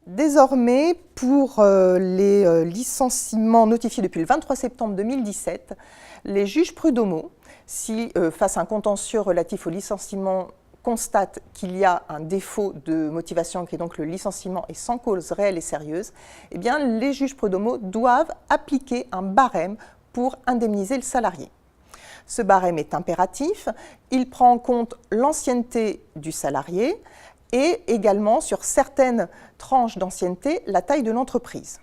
Désormais, pour les licenciements notifiés depuis le 23 septembre 2017, les juges prud'homaux, si face à un contentieux relatif au licenciement, constatent qu'il y a un défaut de motivation, qui est donc le licenciement est sans cause réelle et sérieuse, eh bien, les juges prud'homaux doivent appliquer un barème pour indemniser le salarié. Ce barème est impératif, il prend en compte l'ancienneté du salarié, et également, sur certaines tranches d'ancienneté, la taille de l'entreprise.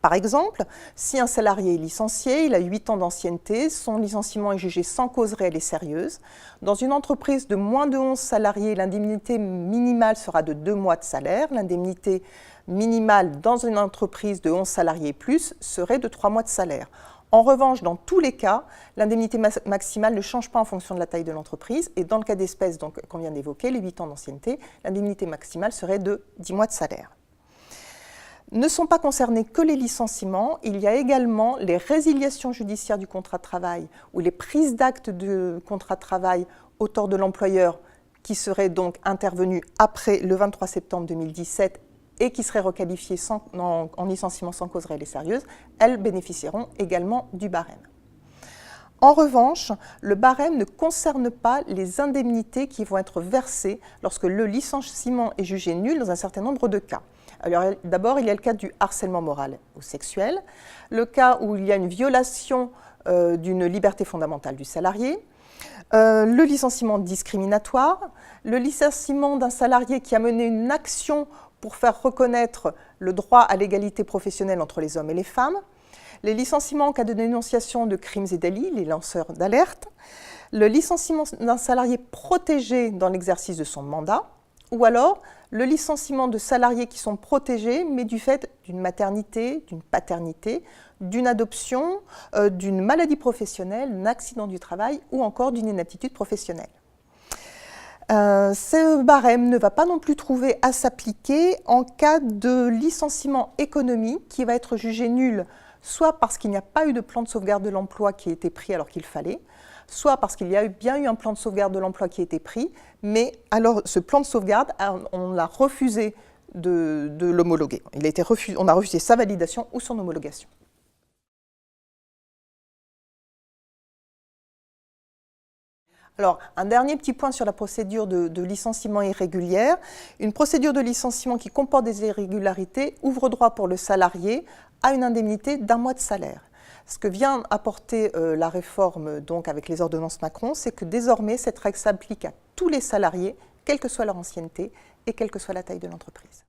Par exemple, si un salarié est licencié, il a 8 ans d'ancienneté, son licenciement est jugé sans cause réelle et sérieuse. Dans une entreprise de moins de 11 salariés, l'indemnité minimale sera de 2 mois de salaire. L'indemnité minimale dans une entreprise de 11 salariés et plus serait de 3 mois de salaire. En revanche, dans tous les cas, l'indemnité maximale ne change pas en fonction de la taille de l'entreprise. Et dans le cas d'espèce qu'on vient d'évoquer, les 8 ans d'ancienneté, l'indemnité maximale serait de 10 mois de salaire. Ne sont pas concernés que les licenciements, il y a également les résiliations judiciaires du contrat de travail ou les prises d'actes de contrat de travail au tort de l'employeur qui seraient donc intervenues après le 23 septembre 2017 et qui seraient requalifiées en licenciement sans cause réelle et sérieuse, elles bénéficieront également du barème. En revanche, le barème ne concerne pas les indemnités qui vont être versées lorsque le licenciement est jugé nul dans un certain nombre de cas. Alors, d'abord, il y a le cas du harcèlement moral ou sexuel, le cas où il y a une violation d'une liberté fondamentale du salarié, le licenciement discriminatoire, le licenciement d'un salarié qui a mené une action pour faire reconnaître le droit à l'égalité professionnelle entre les hommes et les femmes, les licenciements en cas de dénonciation de crimes et délits, les lanceurs d'alerte, le licenciement d'un salarié protégé dans l'exercice de son mandat, ou alors le licenciement de salariés qui sont protégés, mais du fait d'une maternité, d'une paternité, d'une adoption, d'une maladie professionnelle, d'un accident du travail ou encore d'une inaptitude professionnelle. Ce barème ne va pas non plus trouver à s'appliquer en cas de licenciement économique qui va être jugé nul, soit parce qu'il n'y a pas eu de plan de sauvegarde de l'emploi qui a été pris alors qu'il fallait, soit parce qu'il y a bien eu un plan de sauvegarde de l'emploi qui a été pris, mais alors ce plan de sauvegarde, on a refusé de l'homologuer. On a refusé sa validation ou son homologation. Alors, un dernier petit point sur la procédure de licenciement irrégulière. Une procédure de licenciement qui comporte des irrégularités ouvre droit pour le salarié à une indemnité d'1 mois de salaire. Ce que vient apporter la réforme donc, avec les ordonnances Macron, c'est que désormais, cette règle s'applique à tous les salariés, quelle que soit leur ancienneté et quelle que soit la taille de l'entreprise.